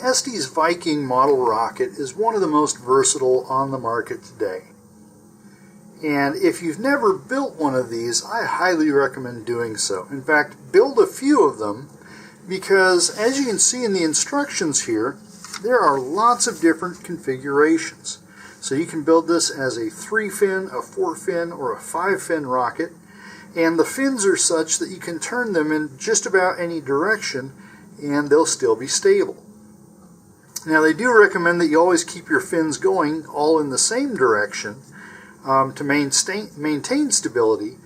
the Estes Viking model rocket is one of the most versatile on the market today. And if you've never built one of these, I highly recommend doing so. In fact, build a few of them, because as you can see in the instructions here, there are lots of different configurations. So you can build this as a 3-fin, a 4-fin, or a 5-fin rocket, and the fins are such that you can turn them in just about any direction and they'll still be stable. Now, they do recommend that you always keep your fins going all in the same direction to maintain stability,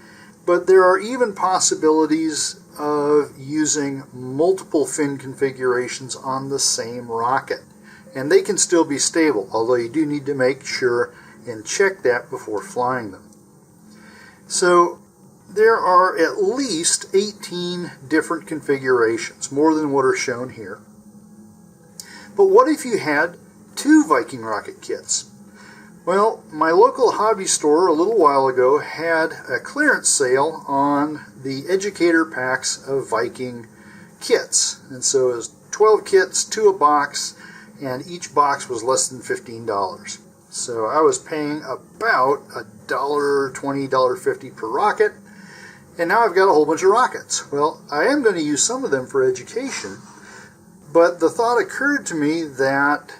but there are even possibilities of using multiple fin configurations on the same rocket, and they can still be stable, although you do need to make sure and check that before flying them. So there are at least 18 different configurations, more than what are shown here. But what if you had 2 Viking rocket kits? Well, my local hobby store a little while ago had a clearance sale on the educator packs of Viking kits. And so it was 12 kits, 2 a box, and each box was less than $15. So I was paying about $1.20, $1.50 per rocket, and now I've got a whole bunch of rockets. Well, I am going to use some of them for education, but the thought occurred to me that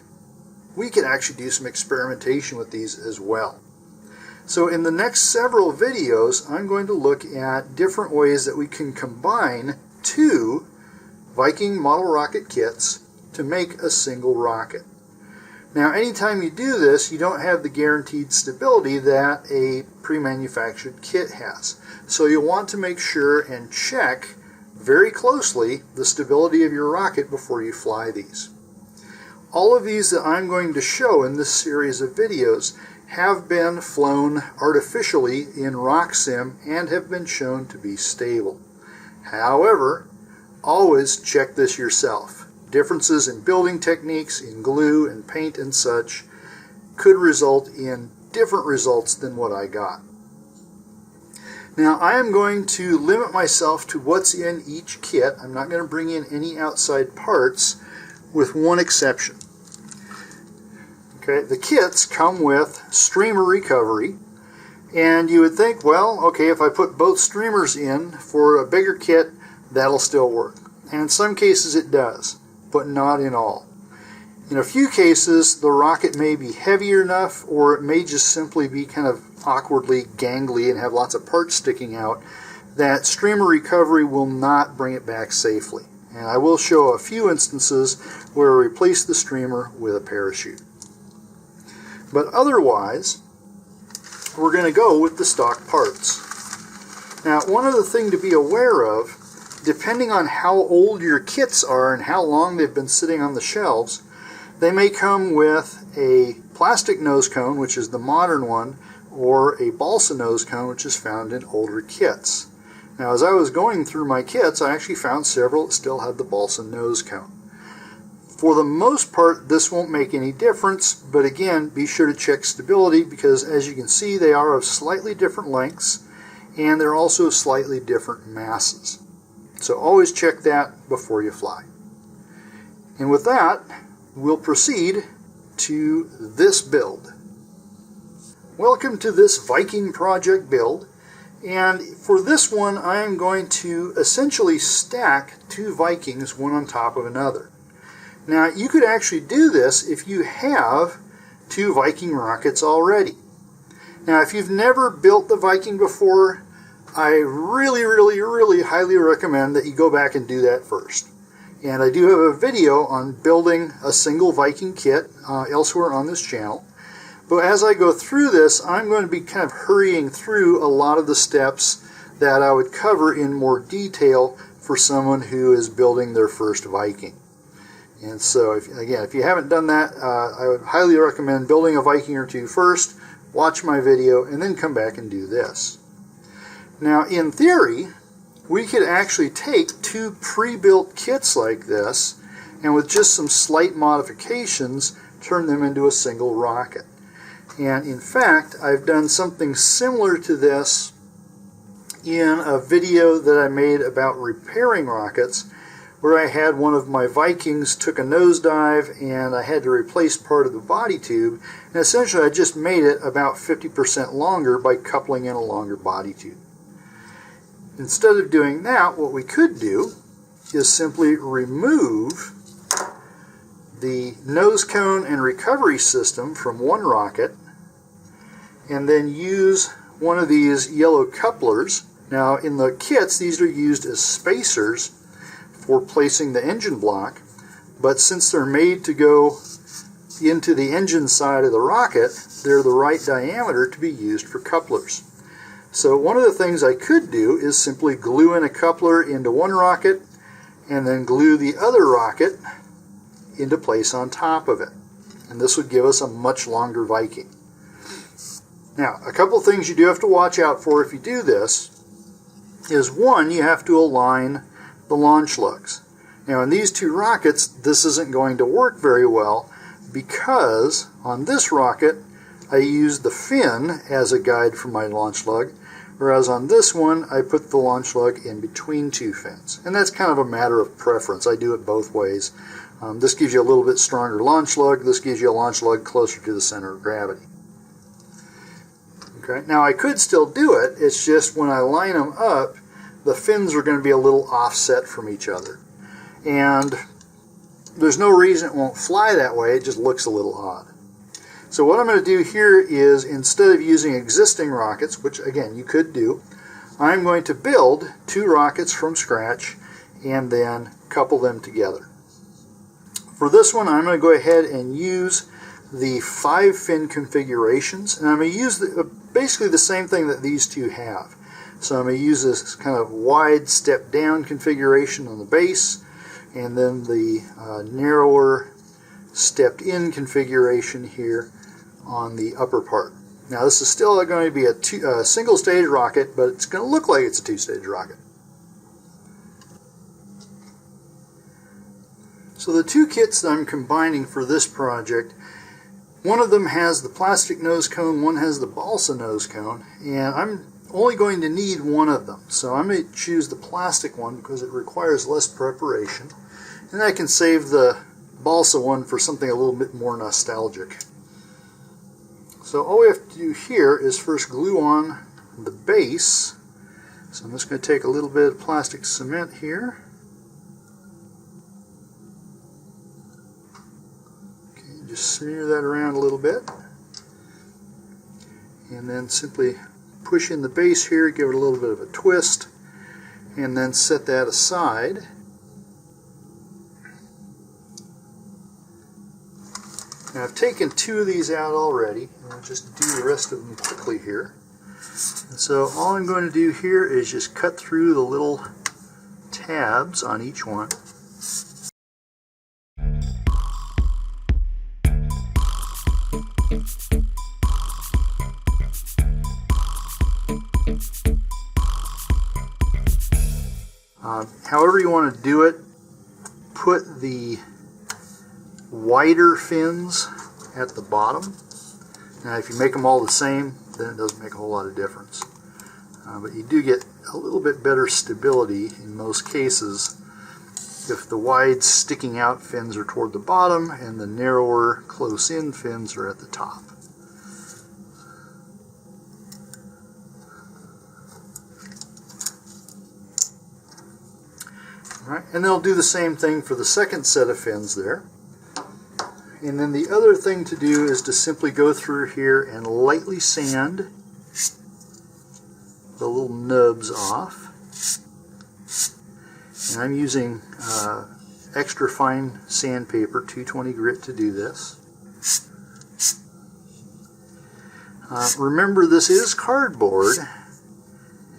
we could actually do some experimentation with these as well. So in the next several videos, I'm going to look at different ways that we can combine 2 Viking model rocket kits to make a single rocket. Now, anytime you do this, you don't have the guaranteed stability that a pre-manufactured kit has. So you'll want to make sure and check very closely the stability of your rocket before you fly these. All of these that I'm going to show in this series of videos have been flown artificially in RockSim and have been shown to be stable. However, always check this yourself. Differences in building techniques, in glue and paint and such, could result in different results than what I got. Now, I am going to limit myself to what's in each kit. I'm not going to bring in any outside parts, with one exception. Okay, the kits come with streamer recovery, and you would think, well, okay, if I put both streamers in for a bigger kit, that'll still work. And in some cases it does, but not in all. In a few cases, the rocket may be heavier enough, or it may just simply be kind of awkwardly gangly and have lots of parts sticking out, that streamer recovery will not bring it back safely. And I will show a few instances where I replace the streamer with a parachute. But otherwise, we're going to go with the stock parts. Now, one other thing to be aware of, depending on how old your kits are and how long they've been sitting on the shelves, they may come with a plastic nose cone, which is the modern one, or a balsa nose cone, which is found in older kits. Now, as I was going through my kits, I actually found several that still had the balsa nose cone. For the most part, this won't make any difference, but again, be sure to check stability, because as you can see, they are of slightly different lengths, and they're also slightly different masses. So always check that before you fly. And with that, we'll proceed to this build. Welcome to this Viking Project build, and for this one I am going to essentially stack 2 Vikings one on top of another. Now, you could actually do this if you have 2 Viking rockets already. Now, if you've never built the Viking before, I really highly recommend that you go back and do that first. And I do have a video on building a single Viking kit elsewhere on this channel. But as I go through this, I'm going to be kind of hurrying through a lot of the steps that I would cover in more detail for someone who is building their first Viking. And so, if you haven't done that, I would highly recommend building a Viking or 2 first, watch my video, and then come back and do this. Now, in theory, we could actually take 2 pre-built kits like this, and with just some slight modifications, turn them into a single rocket. And in fact, I've done something similar to this in a video that I made about repairing rockets, where I had one of my Vikings took a nosedive and I had to replace part of the body tube, and essentially I just made it about 50% longer by coupling in a longer body tube. Instead of doing that, what we could do is simply remove the nose cone and recovery system from one rocket and then use one of these yellow couplers. Now in the kits these are used as spacers for placing the engine block, but since they're made to go into the engine side of the rocket, they're the right diameter to be used for couplers. So one of the things I could do is simply glue in a coupler into one rocket and then glue the other rocket into place on top of it. And this would give us a much longer Viking. Now, a couple of things you do have to watch out for if you do this is, one, you have to align the launch lugs. Now in these two rockets this isn't going to work very well because on this rocket I used the fin as a guide for my launch lug, whereas on this one I put the launch lug in between two fins. And that's kind of a matter of preference. I do it both ways. This gives you a little bit stronger launch lug. This gives you a launch lug closer to the center of gravity. Okay. Now I could still do it, it's just when I line them up the fins are going to be a little offset from each other. And there's no reason it won't fly that way, it just looks a little odd. So what I'm going to do here is, instead of using existing rockets, which again you could do, I'm going to build two rockets from scratch and then couple them together. For this one I'm going to go ahead and use the 5-fin configurations, and I'm going to use basically the same thing that these two have. So I'm going to use this kind of wide step down configuration on the base, and then the narrower stepped in configuration here on the upper part. Now this is still going to be a single stage rocket, but it's going to look like it's a two-stage rocket. So the two kits that I'm combining for this project, one of them has the plastic nose cone, one has the balsa nose cone, and I'm only going to need one of them. So I'm going to choose the plastic one because it requires less preparation, and I can save the balsa one for something a little bit more nostalgic. So all we have to do here is first glue on the base. So I'm just going to take a little bit of plastic cement here. Okay, just smear that around a little bit. And then simply push in the base here, give it a little bit of a twist, and then set that aside. Now I've taken two of these out already, and I'll just do the rest of them quickly here. And so all I'm going to do here is just cut through the little tabs on each one. However you want to do it, put the wider fins at the bottom. Now if you make them all the same, then it doesn't make a whole lot of difference. But you do get a little bit better stability in most cases if the wide sticking out fins are toward the bottom and the narrower close in fins are at the top. Alright, and then I'll do the same thing for the second set of fins there. And then the other thing to do is to simply go through here and lightly sand the little nubs off. And I'm using extra fine sandpaper, 220 grit, to do this. Remember, this is cardboard,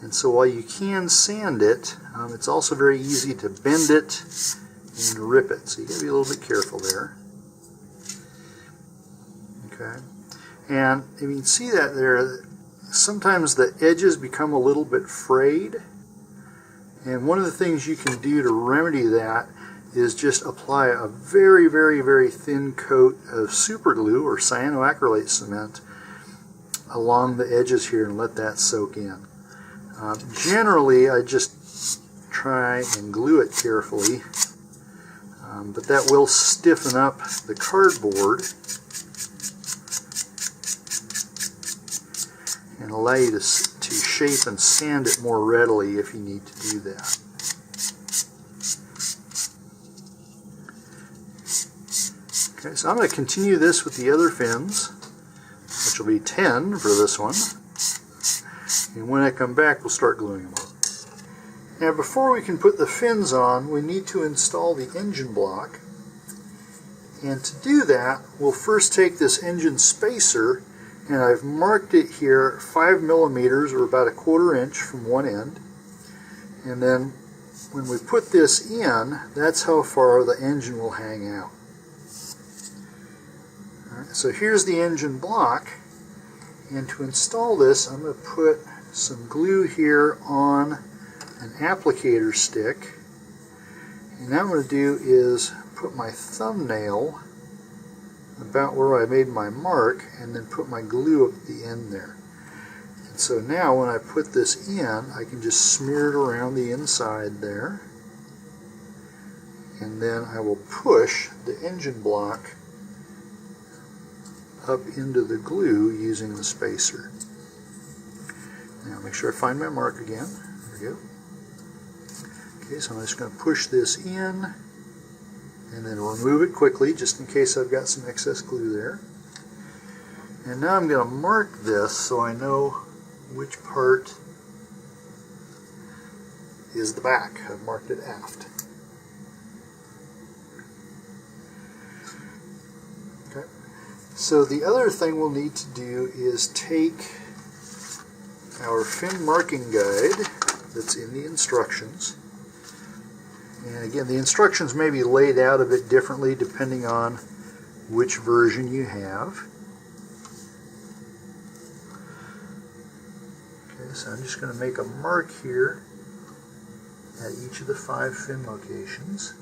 and so while you can sand it, it's also very easy to bend it and rip it. So you got to be a little bit careful there. Okay, and you can see that there, sometimes the edges become a little bit frayed, and one of the things you can do to remedy that is just apply a very, very, very thin coat of super glue or cyanoacrylate cement along the edges here and let that soak in. Generally I just try and glue it carefully but that will stiffen up the cardboard and allow you to shape and sand it more readily if you need to do that. Okay, so I'm going to continue this with the other fins, which will be 10 for this one. And when I come back, we'll start gluing them on. Now before we can put the fins on, we need to install the engine block. And to do that, we'll first take this engine spacer, and I've marked it here 5 millimeters, or about 1/4 inch from one end. And then when we put this in, that's how far the engine will hang out. Alright, so here's the engine block, and to install this, I'm going to put some glue here on an applicator stick, and now what I'm going to do is put my thumbnail about where I made my mark and then put my glue up at the end there. And so now when I put this in, I can just smear it around the inside there, and then I will push the engine block up into the glue using the spacer. Now make sure I find my mark again. There we go. Okay, so I'm just going to push this in and then remove it quickly just in case I've got some excess glue there. And now I'm going to mark this so I know which part is the back. I've marked it aft. Okay. So the other thing we'll need to do is take our fin marking guide that's in the instructions. And again, the instructions may be laid out a bit differently depending on which version you have. Okay, so I'm just going to make a mark here at each of the 5 fin locations.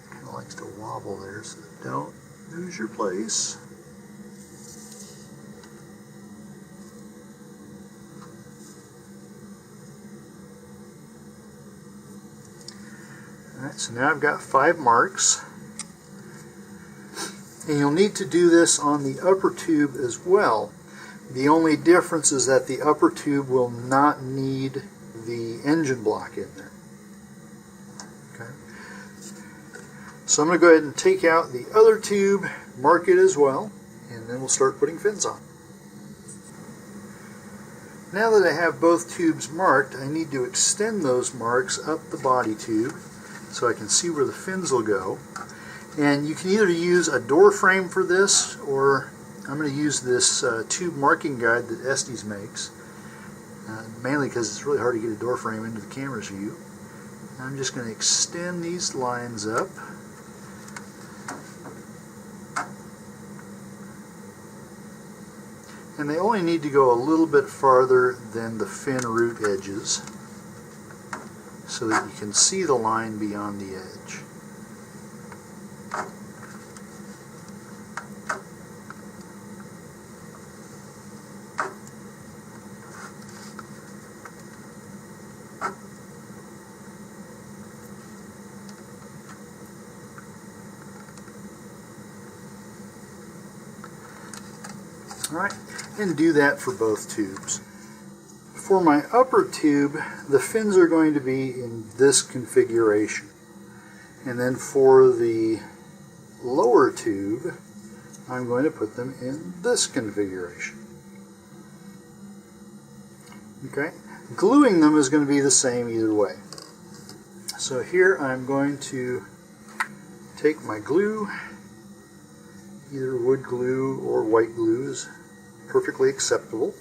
It kind of likes to wobble there, so don't lose your place. Alright, so now I've got 5 marks, and you'll need to do this on the upper tube as well. The only difference is that the upper tube will not need the engine block in there. Okay. So I'm going to go ahead and take out the other tube, mark it as well, and then we'll start putting fins on. Now that I have both tubes marked, I need to extend those marks up the body tube so I can see where the fins will go. And you can either use a door frame for this, or I'm going to use this tube marking guide that Estes makes, mainly because it's really hard to get a door frame into the camera's view. I'm just going to extend these lines up. And they only need to go a little bit farther than the fin root edges, so that you can see the line beyond the edge. Alright, and do that for both tubes. For my upper tube, the fins are going to be in this configuration. And then for the lower tube, I'm going to put them in this configuration. Okay? Gluing them is going to be the same either way. So here I'm going to take my glue, either wood glue or white glue is perfectly acceptable.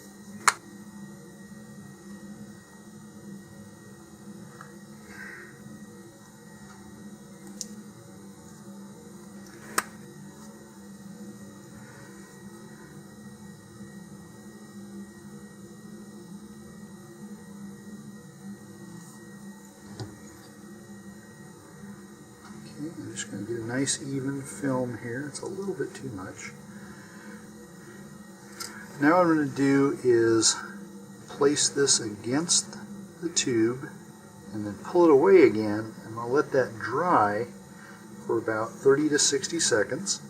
I'm just going to get a nice even film here. It's a little bit too much. Now what I'm going to do is place this against the tube and then pull it away again, and I'll let that dry for about 30 to 60 seconds.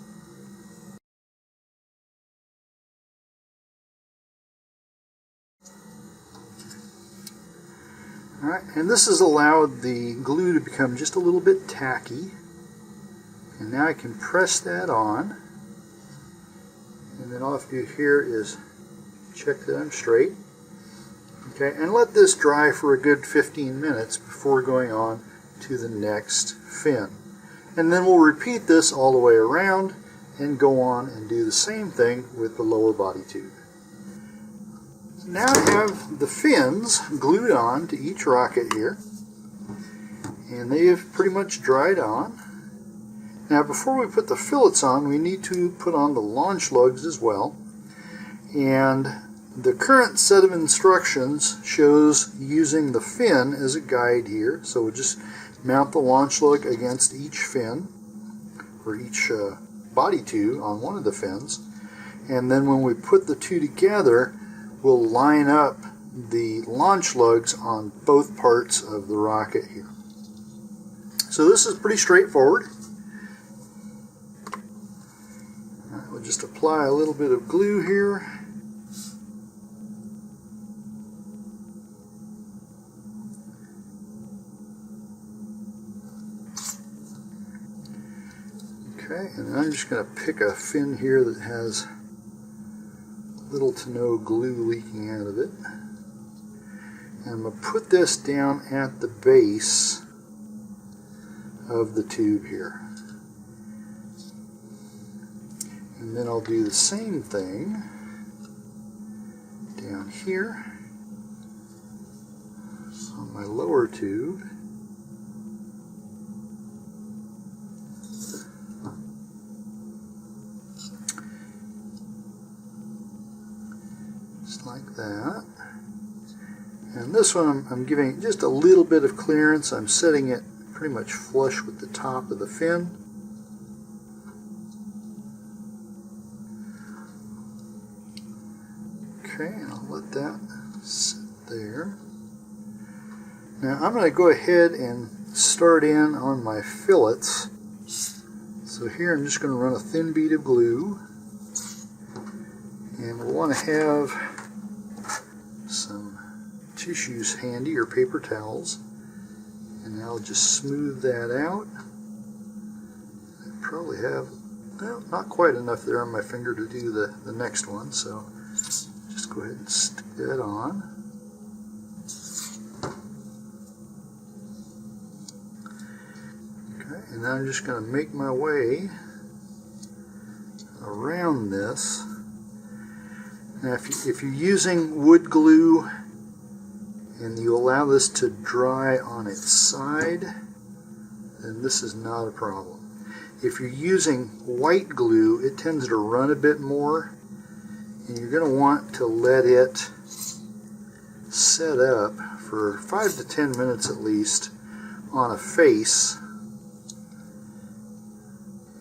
Alright, and this has allowed the glue to become just a little bit tacky. And now I can press that on. And then all I have to do here is check that I'm straight. Okay, and let this dry for a good 15 minutes before going on to the next fin. And then we'll repeat this all the way around and go on and do the same thing with the lower body tube. Now I have the fins glued on to each rocket here, and they have pretty much dried on. Now before we put the fillets on, we need to put on the launch lugs as well. And the current set of instructions shows using the fin as a guide here. So we'll just mount the launch lug against each fin, or each body tube on one of the fins. And then when we put the two together, we'll line up the launch lugs on both parts of the rocket here. So this is pretty straightforward. We'll just apply a little bit of glue here. Okay, and I'm just going to pick a fin here that has little to no glue leaking out of it. And I'm going to put this down at the base of the tube here. And then I'll do the same thing down here. So on my lower tube. Just like that. And this one I'm giving it just a little bit of clearance. I'm setting it pretty much flush with the top of the fin. Okay, and I'll let that sit there. Now I'm going to go ahead and start in on my fillets. So here I'm just going to run a thin bead of glue. And we'll want to have some tissues handy, or paper towels. And I'll just smooth that out. I probably have, well, not quite enough there on my finger to do the next one, so just go ahead and stick that on. Okay, and now I'm just going to make my way around this. Now if you're using wood glue and you allow this to dry on its side, then this is not a problem. If you're using white glue, it tends to run a bit more, and you're going to want to let it set up for 5 to 10 minutes at least on a face,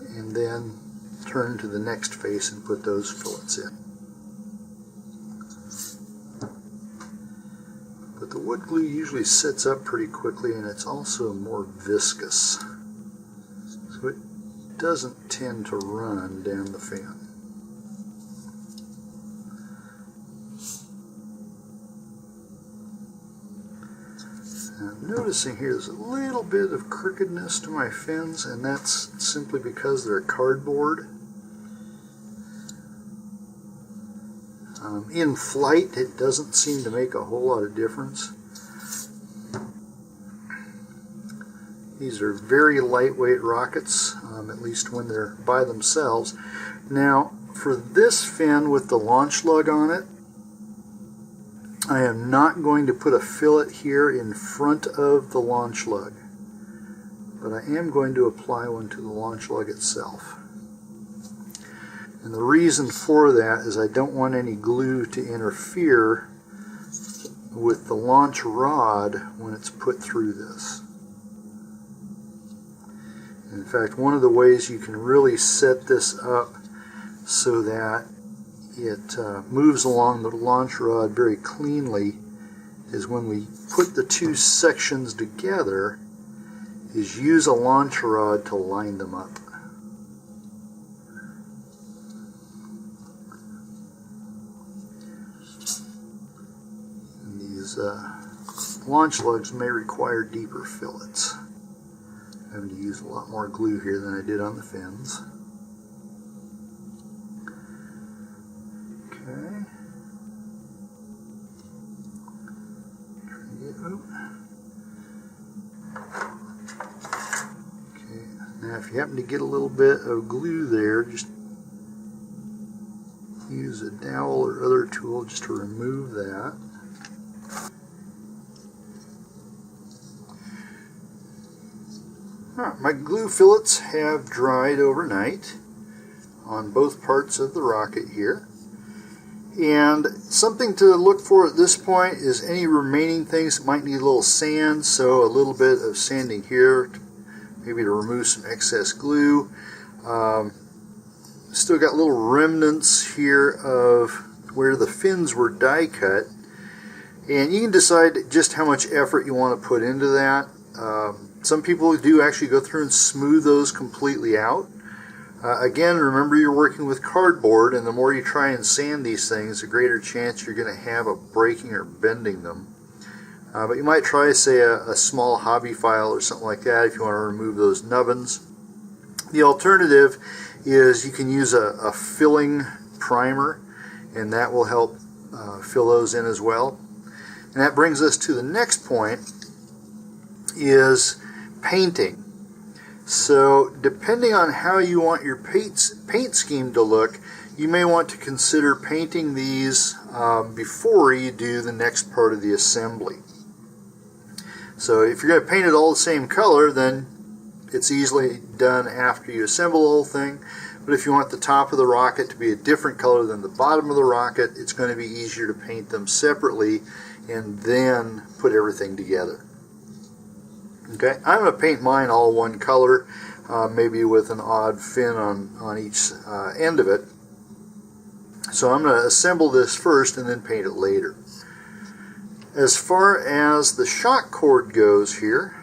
and then turn to the next face and put those fillets in. But the wood glue usually sets up pretty quickly, and it's also more viscous, so it doesn't tend to run down the fin. I'm noticing here there's a little bit of crookedness to my fins, and that's simply because they're cardboard. In flight, it doesn't seem to make a whole lot of difference. These are very lightweight rockets, at least when they're by themselves. Now, for this fin with the launch lug on it, I am not going to put a fillet here in front of the launch lug, but I am going to apply one to the launch lug itself. And the reason for that is I don't want any glue to interfere with the launch rod when it's put through this. In fact, one of the ways you can really set this up so that it moves along the launch rod very cleanly is when we put the two sections together, is use a launch rod to line them up. And these launch lugs may require deeper fillets. I'm having to use a lot more glue here than I did on the fins. Okay. Okay. Now if you happen to get a little bit of glue there, just use a dowel or other tool just to remove that. Alright, my glue fillets have dried overnight on both parts of the rocket here. And something to look for at this point is any remaining things that might need a little sand, so a little bit of sanding here, maybe to remove some excess glue. Still got little remnants here of where the fins were die cut, and you can decide just how much effort you want to put into that. Some people do actually go through and smooth those completely out. Again, remember you're working with cardboard, and the more you try and sand these things, the greater chance you're going to have of breaking or bending them. But you might try, say, a small hobby file or something like that if you want to remove those nubbins. The alternative is you can use a filling primer, and that will help fill those in as well. And that brings us to the next point, is painting. So depending on how you want your paint scheme to look, you may want to consider painting these before you do the next part of the assembly. So if you're going to paint it all the same color, then it's easily done after you assemble the whole thing. But if you want the top of the rocket to be a different color than the bottom of the rocket, it's going to be easier to paint them separately and then put everything together. Okay, I'm going to paint mine all one color, maybe with an odd fin on each end of it. So I'm going to assemble this first and then paint it later. As far as the shock cord goes here,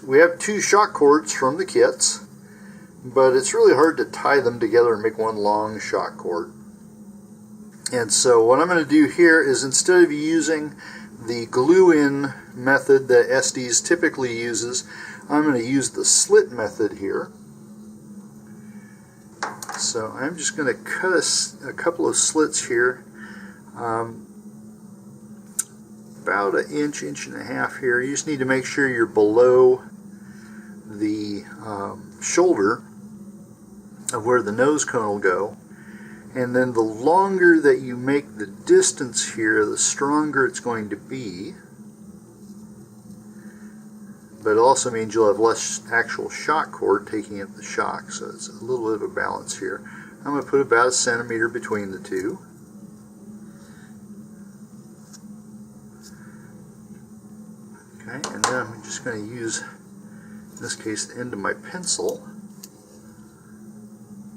we have two shock cords from the kits, but it's really hard to tie them together and make one long shock cord. And so what I'm going to do here is, instead of using the glue-in method that Estes typically uses, I'm going to use the slit method here. So I'm just going to cut a couple of slits here, about an inch, inch and a half here. You just need to make sure you're below the shoulder of where the nose cone will go. And then the longer that you make the distance here, the stronger it's going to be. But it also means you'll have less actual shock cord taking up the shock, so it's a little bit of a balance here. I'm going to put about 1 centimeter between the two. Okay, and then I'm just going to use, in this case, the end of my pencil,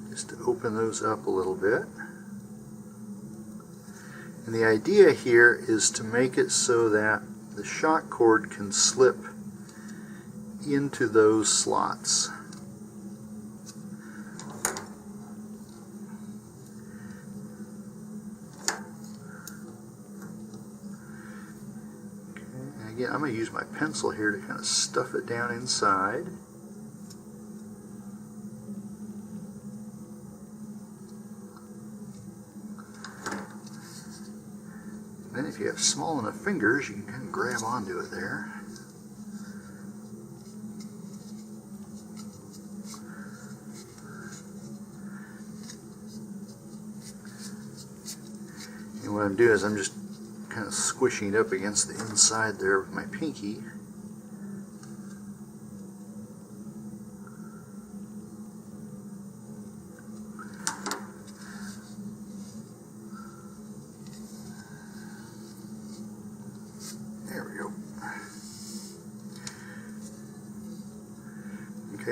just to open those up a little bit. And the idea here is to make it so that the shock cord can slip into those slots. Okay, and again, I'm going to use my pencil here to kind of stuff it down inside. Then if you have small enough fingers, you can kind of grab onto it there. And what I'm doing is I'm just kind of squishing it up against the inside there with my pinky.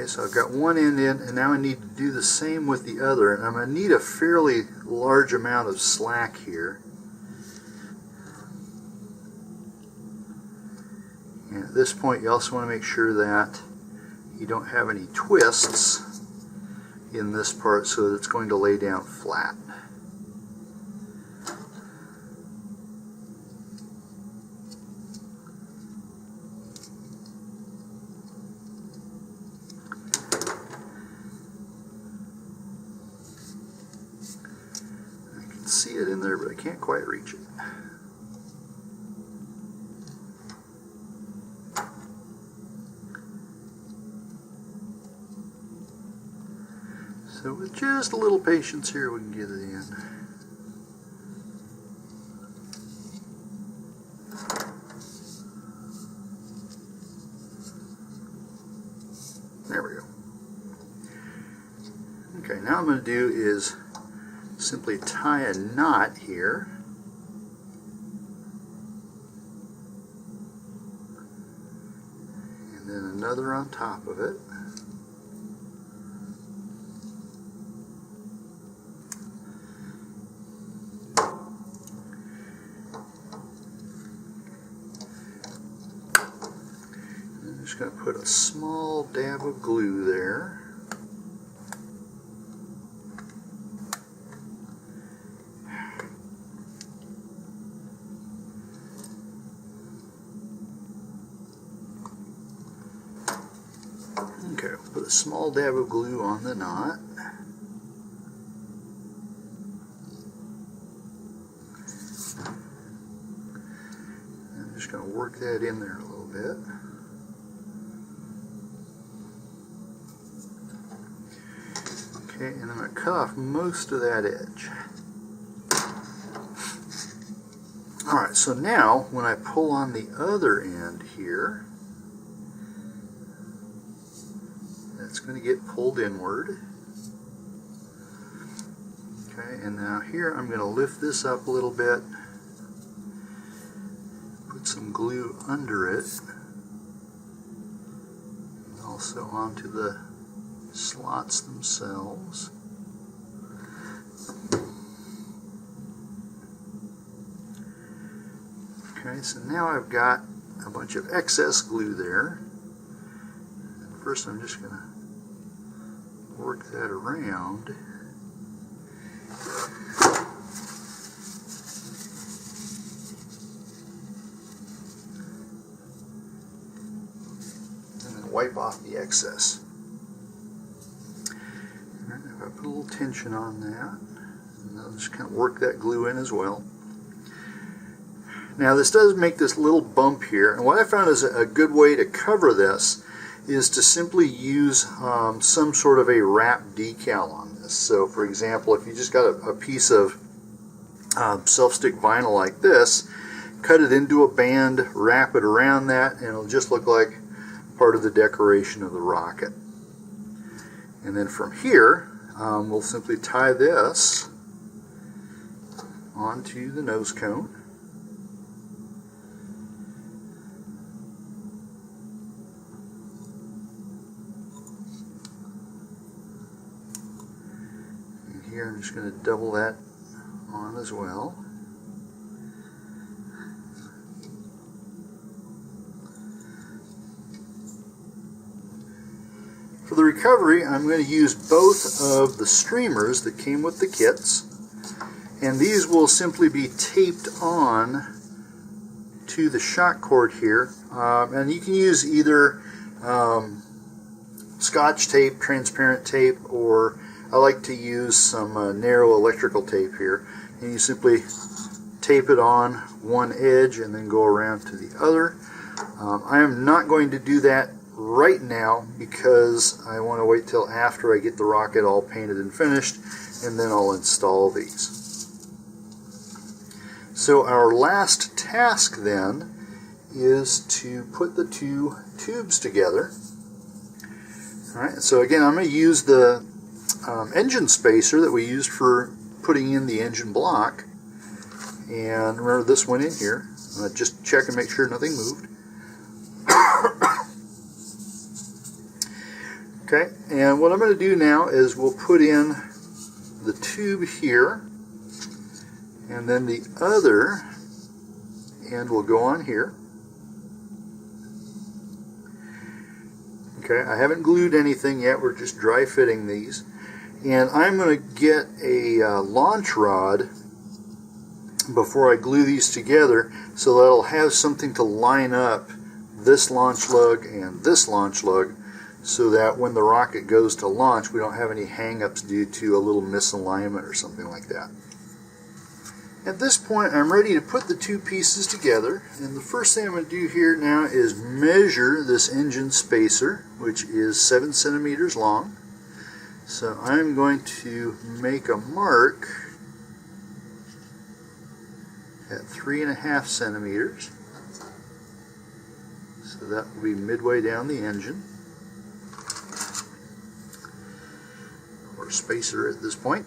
so I've got one end in, and now I need to do the same with the other, and I'm going to need a fairly large amount of slack here. And at this point you also want to make sure that you don't have any twists in this part so that it's going to lay down flat. See it in there, but I can't quite reach it. So with just a little patience here, we can get it in. There we go. Okay, now what I'm going to do is simply tie a knot here. And then another on top of it. And I'm just going to put a small dab of glue there. Okay, put a small dab of glue on the knot. I'm just going to work that in there a little bit. Okay, and I'm going to cut off most of that edge. Alright, so now when I pull on the other end here, it's going to get pulled inward. Okay, and now here I'm going to lift this up a little bit, put some glue under it, and also onto the slots themselves. Okay, so now I've got a bunch of excess glue there. And first I'm just going to work that around. And then wipe off the excess. Right, if I put a little tension on that, and I'll just kind of work that glue in as well. Now this does make this little bump here, and what I found is a good way to cover this is to simply use some sort of a wrap decal on this. So for example, if you just got a piece of self-stick vinyl like this, cut it into a band, wrap it around that, and it'll just look like part of the decoration of the rocket. And then from here, we'll simply tie this onto the nose cone. Here I'm just going to double that on as well. For the recovery, I'm going to use both of the streamers that came with the kits, and these will simply be taped on to the shock cord here, and you can use either Scotch tape, transparent tape, or I like to use some narrow electrical tape here, and you simply tape it on one edge and then go around to the other. I am not going to do that right now because I want to wait till after I get the rocket all painted and finished, and then I'll install these. So our last task then is to put the two tubes together. Alright, so again I'm going to use the engine spacer that we used for putting in the engine block, and remember this went in here. I'm going to just check and make sure nothing moved. Okay, and what I'm going to do now is we'll put in the tube here, and then the other end will go on here. Okay, I haven't glued anything yet, we're just dry fitting these. And I'm going to get a launch rod before I glue these together, so that I'll have something to line up this launch lug and this launch lug, so that when the rocket goes to launch we don't have any hang-ups due to a little misalignment or something like that. At this point I'm ready to put the two pieces together, and the first thing I'm going to do here now is measure this engine spacer, which is 7 centimeters long. So I'm going to make a mark at 3.5 centimeters. So that will be midway down the engine, or spacer at this point.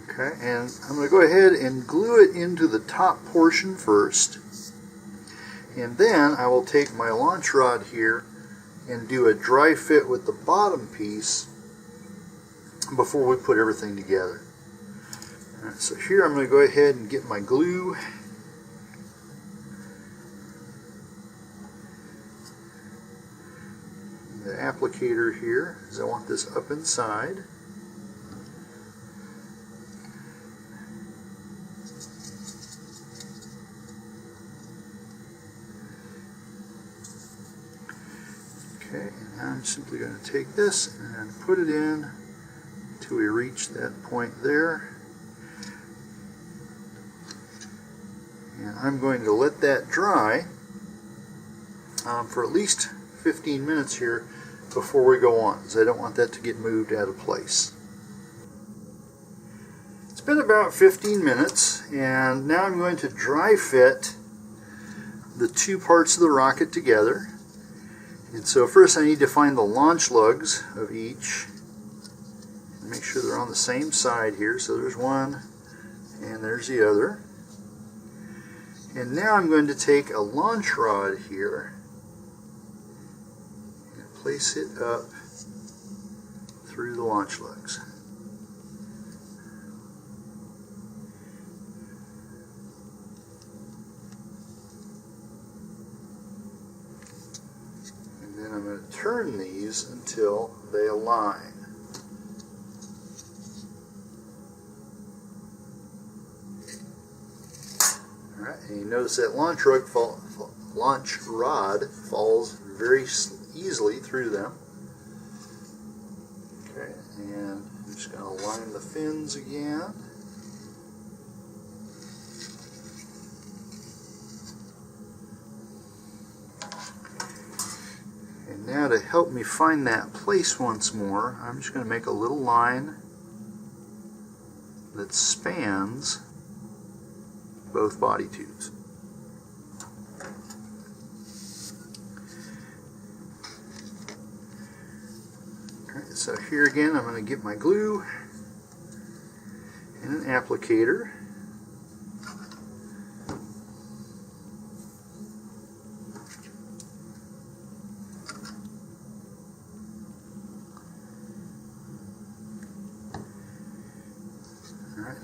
Okay, and I'm going to go ahead and glue it into the top portion first, and then I will take my launch rod here and do a dry fit with the bottom piece before we put everything together. Alright, so here I'm going to go ahead and get my glue. The applicator here, because I want this up inside. Okay, and now I'm simply going to take this and put it in until we reach that point there. And I'm going to let that dry for at least 15 minutes here before we go on, because I don't want that to get moved out of place. It's been about 15 minutes, and now I'm going to dry fit the two parts of the rocket together. And so first I need to find the launch lugs of each. Make sure they're on the same side here. So there's one and there's the other. And now I'm going to take a launch rod here and place it up through the launch lugs. And then I'm going to turn these until they align. Alright, and you notice that launch rod falls very easily through them. Okay, and I'm just going to line the fins again. And now to help me find that place once more, I'm just going to make a little line that spans both body tubes. Okay, so here again I'm going to get my glue and an applicator.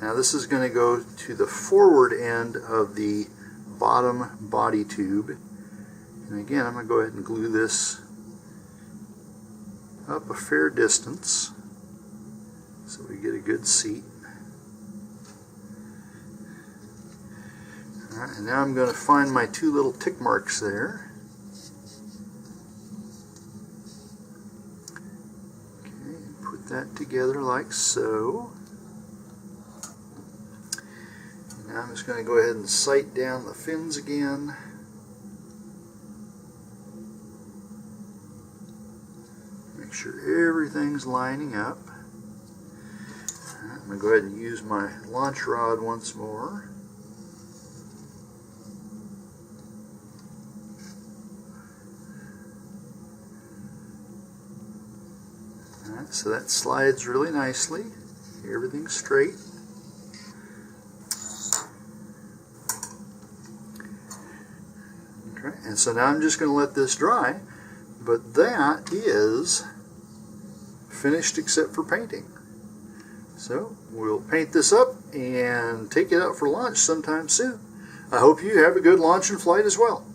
Now this is going to go to the forward end of the bottom body tube. And again, I'm going to go ahead and glue this up a fair distance so we get a good seat. Alright, and now I'm going to find my two little tick marks there. Okay, and put that together like so. Now I'm just going to go ahead and sight down the fins again. Make sure everything's lining up. I'm going to go ahead and use my launch rod once more. Alright, so that slides really nicely. Everything's straight. And so now I'm just going to let this dry But that is finished except for painting. So we'll paint this up and take it out for launch sometime soon. I hope you have a good launch and flight as well.